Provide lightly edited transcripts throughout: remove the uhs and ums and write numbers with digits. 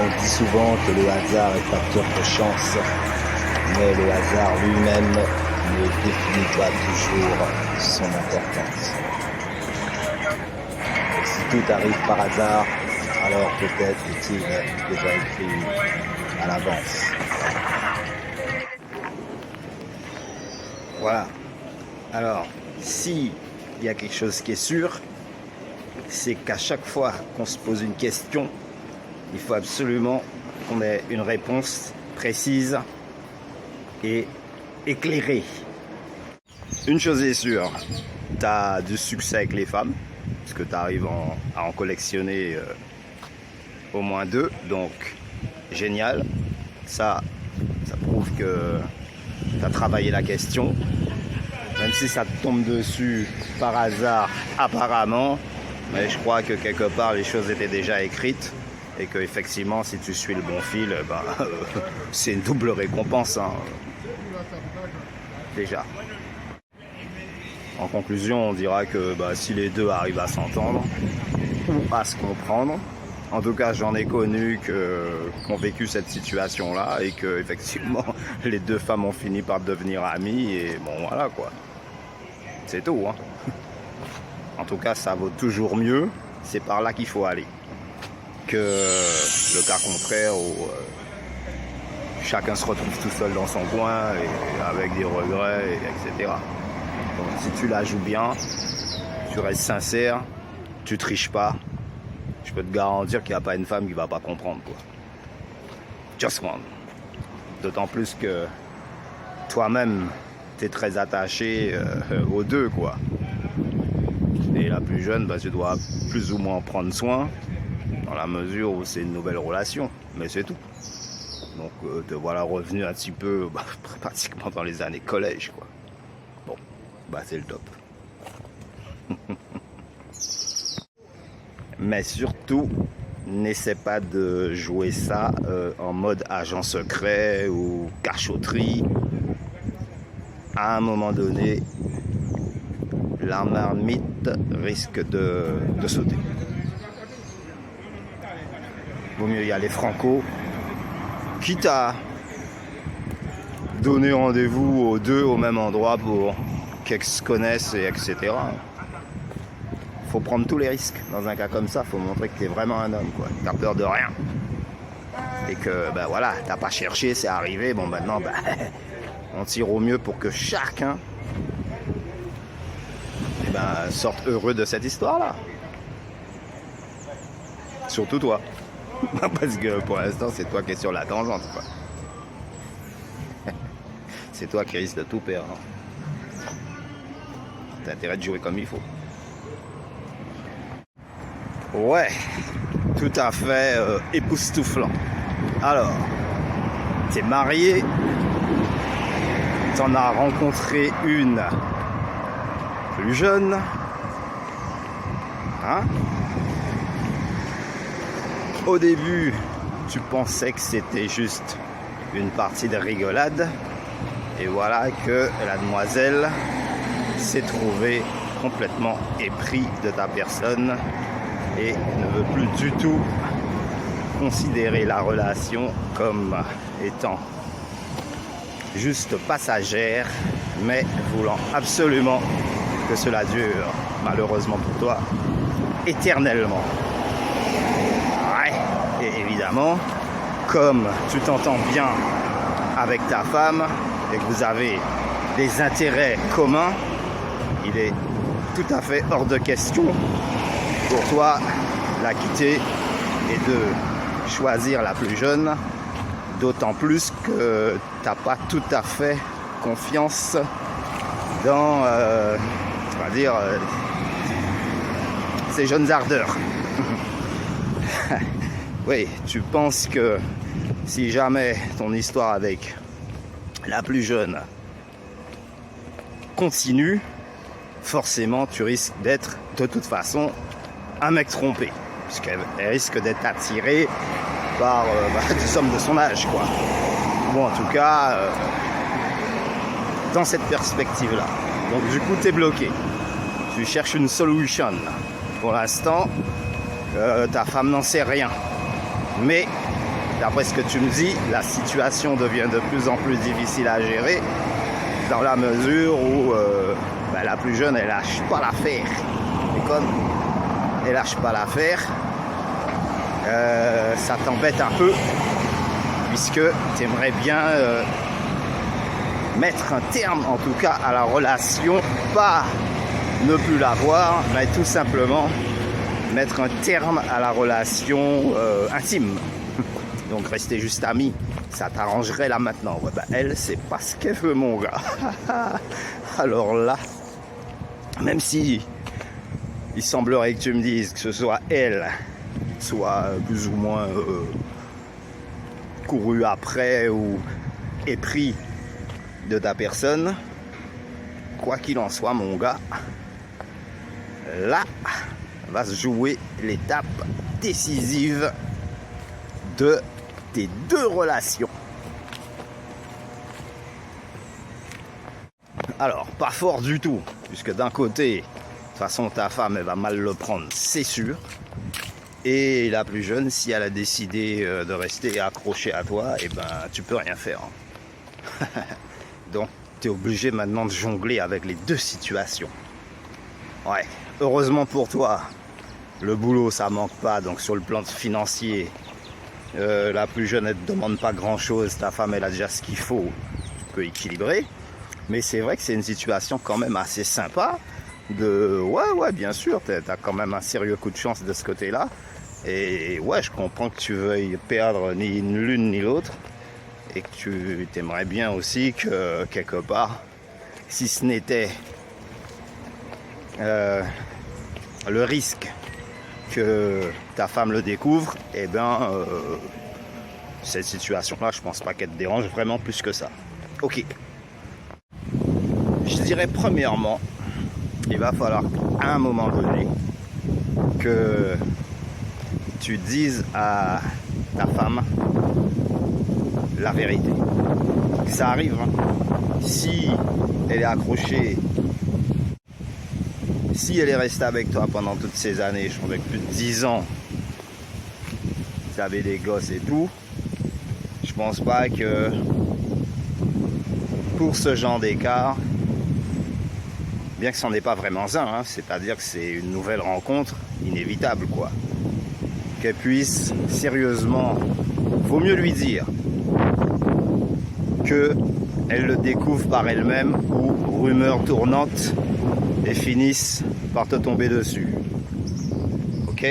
On dit souvent que le hasard est facteur de chance, mais le hasard lui-même ne définit pas toujours son importance. Si tout arrive par hasard, alors peut-être est-il déjà écrit à l'avance. Voilà. Alors, s'il y a quelque chose qui est sûr, c'est qu'à chaque fois qu'on se pose une question, il faut absolument qu'on ait une réponse précise et éclairée. Une chose est sûre, tu as du succès avec les femmes, parce que tu arrives à en collectionner au moins 2, donc génial. Ça prouve que tu as travaillé la question, même si ça te tombe dessus par hasard apparemment, mais je crois que quelque part les choses étaient déjà écrites et que effectivement si tu suis le bon fil, c'est une double récompense, hein. Déjà. En conclusion, on dira que si les deux arrivent à s'entendre ou à se comprendre, en tout cas j'en ai connu qui ont vécu cette situation-là et que effectivement les deux femmes ont fini par devenir amies et bon voilà quoi. C'est tout, hein. En tout cas ça vaut toujours mieux, c'est par là qu'il faut aller, que le cas contraire où chacun se retrouve tout seul dans son coin et avec des regrets, etc. Donc si tu la joues bien, tu restes sincère, tu triches pas, je peux te garantir qu'il n'y a pas une femme qui va pas comprendre, quoi. Just one. D'autant plus que toi-même, tu es très attaché aux deux, quoi. Et la plus jeune, tu dois plus ou moins en prendre soin, dans la mesure où c'est une nouvelle relation, mais c'est tout. Donc te voilà revenu un petit peu, pratiquement dans les années collège, quoi. Bon, c'est le top. Mais surtout, n'essaie pas de jouer ça en mode agent secret ou cachotterie. À un moment donné, la marmite risque de sauter. Vaut mieux y aller franco, quitte à donner rendez-vous aux deux au même endroit pour qu'ils se connaissent, et etc. Faut prendre tous les risques. Dans un cas comme ça, faut montrer que tu es vraiment un homme, quoi. T'as peur de rien. Et que, voilà, t'as pas cherché, c'est arrivé. Bon, maintenant, on tire au mieux pour que chacun sorte heureux de cette histoire-là. Surtout toi. Parce que pour l'instant, c'est toi qui es sur la tangente, quoi. C'est toi qui risque de tout perdre. T'as intérêt de jouer comme il faut. Ouais, tout à fait époustouflant. Alors, t'es marié, t'en as rencontré une plus jeune, hein? Au début, tu pensais que c'était juste une partie de rigolade, et voilà que la demoiselle s'est trouvée complètement épris de ta personne et ne veut plus du tout considérer la relation comme étant juste passagère, mais voulant absolument que cela dure, malheureusement pour toi, éternellement. Ouais, et évidemment, comme tu t'entends bien avec ta femme et que vous avez des intérêts communs, il est tout à fait hors de question pour toi la quitter et de choisir la plus jeune, d'autant plus que tu n'as pas tout à fait confiance dans, on va dire, ces jeunes ardeurs. Oui, tu penses que si jamais ton histoire avec la plus jeune continue, forcément tu risques d'être de toute façon un mec trompé, puisqu'elle risque d'être attirée par des hommes de son âge, quoi. Bon, en tout cas, dans cette perspective-là. Donc du coup, tu es bloqué. Tu cherches une solution. Pour l'instant, ta femme n'en sait rien. Mais d'après ce que tu me dis, la situation devient de plus en plus difficile à gérer, dans la mesure où la plus jeune, elle lâche pas l'affaire. Et comme elle lâche pas l'affaire, ça t'embête un peu, puisque tu aimerais bien mettre un terme, en tout cas, à la relation, pas ne plus la voir, mais tout simplement mettre un terme à la relation intime. Donc rester juste amis, ça t'arrangerait là maintenant. Ouais, elle, c'est pas ce qu'elle veut, mon gars. Alors là, même si il semblerait que tu me dises que ce soit elle, soit plus ou moins couru après ou épris de ta personne, quoi qu'il en soit, mon gars, là va se jouer l'étape décisive de tes deux relations. Alors, pas fort du tout, puisque d'un côté, de toute façon, ta femme, elle va mal le prendre, c'est sûr. Et la plus jeune, si elle a décidé de rester accrochée à toi, eh ben, tu peux rien faire. Donc, tu es obligé maintenant de jongler avec les deux situations. Ouais, heureusement pour toi, le boulot, ça manque pas. Donc, sur le plan financier, la plus jeune, elle ne te demande pas grand-chose. Ta femme, elle a déjà ce qu'il faut. Tu peux équilibrer. Mais c'est vrai que c'est une situation quand même assez sympa. Ouais, bien sûr, tu as quand même un sérieux coup de chance de ce côté-là. Et ouais, je comprends que tu veuilles perdre ni l'une ni l'autre. Et que tu t'aimerais bien aussi que, quelque part, si ce n'était le risque que ta femme le découvre, eh bien, cette situation-là, je pense pas qu'elle te dérange vraiment plus que ça. Ok. Je dirais premièrement, il va falloir à un moment donné que tu dises à ta femme la vérité. Ça arrive, hein. Si elle est accrochée, si elle est restée avec toi pendant toutes ces années, je crois que plus de 10 ans, tu avais des gosses et tout, je pense pas que pour ce genre d'écart, bien que ce n'en est pas vraiment un, hein, c'est-à-dire que c'est une nouvelle rencontre inévitable, quoi. Qu'elle puisse sérieusement, vaut mieux lui dire qu'elle le découvre par elle-même ou rumeur tournante et finisse par te tomber dessus. Ok?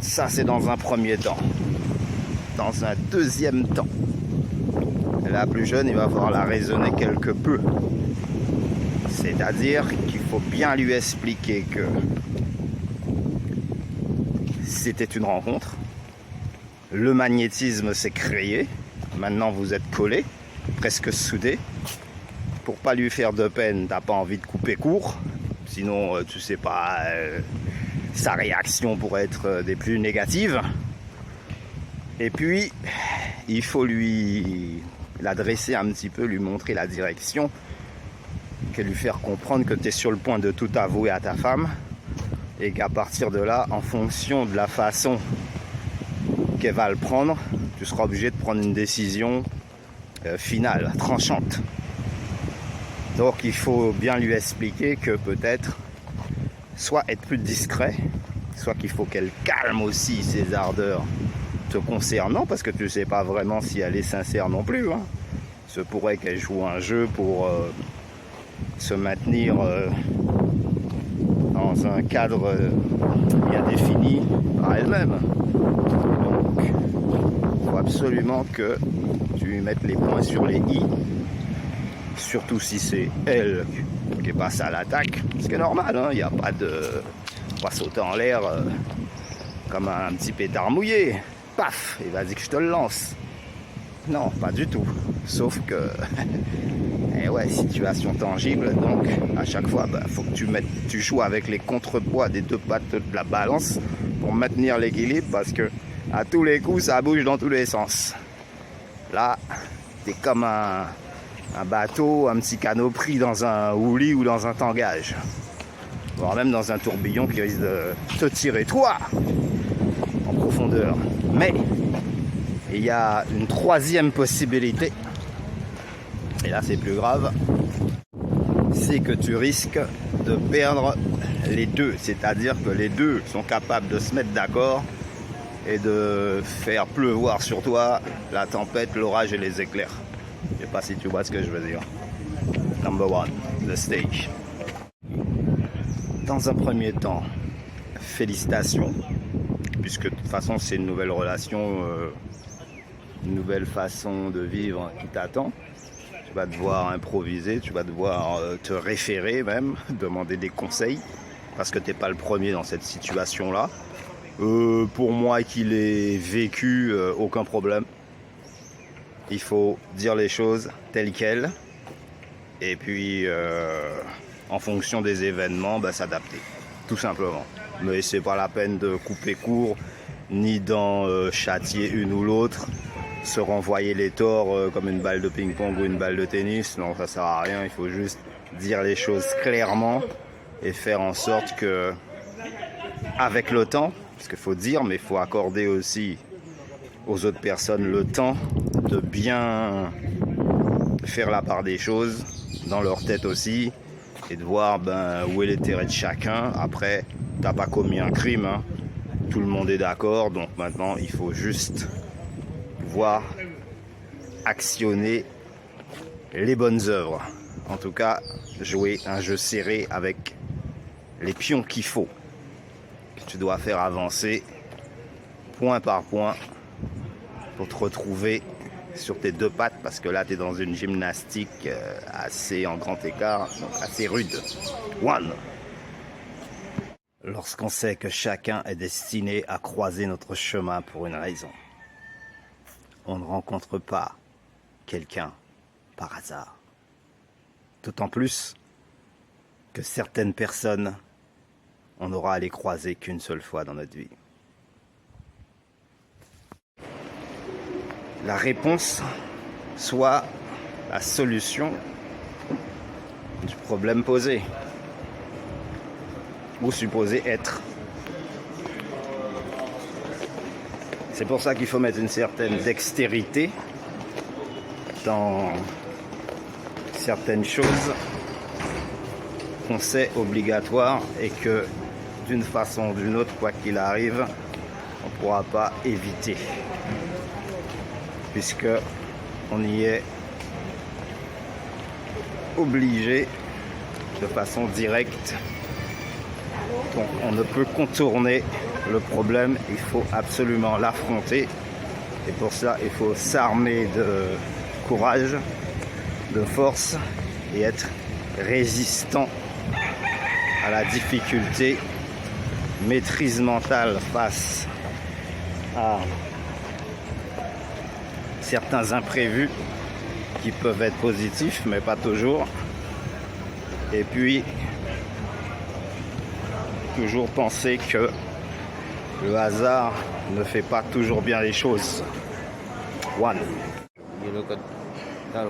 Ça, c'est dans un premier temps. Dans un deuxième temps, la plus jeune, il va falloir la raisonner quelque peu. C'est-à-dire qu'il faut bien lui expliquer que c'était une rencontre, le magnétisme s'est créé, maintenant vous êtes collés, presque soudés. Pour pas lui faire de peine, t'as pas envie de couper court, sinon tu sais pas, sa réaction pourrait être des plus négatives. Et puis, il faut lui l'adresser un petit peu, lui montrer la direction, que lui faire comprendre que tu es sur le point de tout avouer à ta femme et qu'à partir de là, en fonction de la façon qu'elle va le prendre, tu seras obligé de prendre une décision finale, tranchante. Donc il faut bien lui expliquer que peut-être soit être plus discret, soit qu'il faut qu'elle calme aussi ses ardeurs te concernant, parce que tu ne sais pas vraiment si elle est sincère non plus, hein. Il se pourrait qu'elle joue un jeu pour se maintenir dans un cadre bien défini par elle-même. Donc, il faut absolument que tu lui mettes les points sur les i, surtout si c'est elle qui passe à l'attaque, ce qui est normal, hein. Il n'y a pas de pas sauter en l'air comme un petit pétard mouillé. Paf, et vas-y que je te le lance. Non, pas du tout. Sauf que, et ouais, situation tangible, donc à chaque fois, faut que tu joues avec les contrepoids des deux pattes de la balance pour maintenir l'équilibre, parce que à tous les coups, ça bouge dans tous les sens. Là, t'es comme un bateau, un petit canot pris dans un houlis ou dans un tangage, voire même dans un tourbillon qui risque de te tirer toi. En profondeur. Mais il y a une troisième possibilité, et là c'est plus grave, c'est que tu risques de perdre les deux. C'est-à-dire que les deux sont capables de se mettre d'accord et de faire pleuvoir sur toi la tempête, l'orage et les éclairs. Je sais pas si tu vois ce que je veux dire. Number one, the stage. Dans un premier temps, félicitations, puisque de toute façon c'est une nouvelle relation, une nouvelle façon de vivre qui t'attend. Tu vas devoir improviser, tu vas devoir te référer même, demander des conseils, parce que tu n'es pas le premier dans cette situation-là. Pour moi qui l'ai vécu, aucun problème. Il faut dire les choses telles quelles, et puis en fonction des événements, s'adapter, tout simplement. Mais c'est pas la peine de couper court, ni d'en châtier une ou l'autre, se renvoyer les torts comme une balle de ping-pong ou une balle de tennis. Non, ça sert à rien. Il faut juste dire les choses clairement et faire en sorte que, avec le temps, parce qu'il faut dire, mais il faut accorder aussi aux autres personnes le temps de bien faire la part des choses dans leur tête aussi, et de voir où est l'intérêt de chacun. Après, t'as pas commis un crime, hein. Tout le monde est d'accord, donc maintenant il faut juste pouvoir actionner les bonnes œuvres. En tout cas, jouer un jeu serré avec les pions qu'il faut, que tu dois faire avancer point par point pour te retrouver sur tes deux pattes, parce que là tu es dans une gymnastique assez en grand écart, donc assez rude. One. Lorsqu'on sait que chacun est destiné à croiser notre chemin pour une raison, on ne rencontre pas quelqu'un par hasard. D'autant plus que certaines personnes, on n'aura à les croiser qu'une seule fois dans notre vie. La réponse, soit la solution du problème posé, ou supposé être. C'est pour ça qu'il faut mettre une certaine dextérité dans certaines choses qu'on sait obligatoires et que d'une façon ou d'une autre, quoi qu'il arrive, on ne pourra pas éviter, puisque on y est obligé de façon directe. Donc on ne peut contourner le problème, il faut absolument l'affronter, et pour ça il faut s'armer de courage, de force, et être résistant à la difficulté, maîtrise mentale face à certains imprévus qui peuvent être positifs mais pas toujours, et puis toujours penser que le hasard ne fait pas toujours bien les choses. One. You look at that.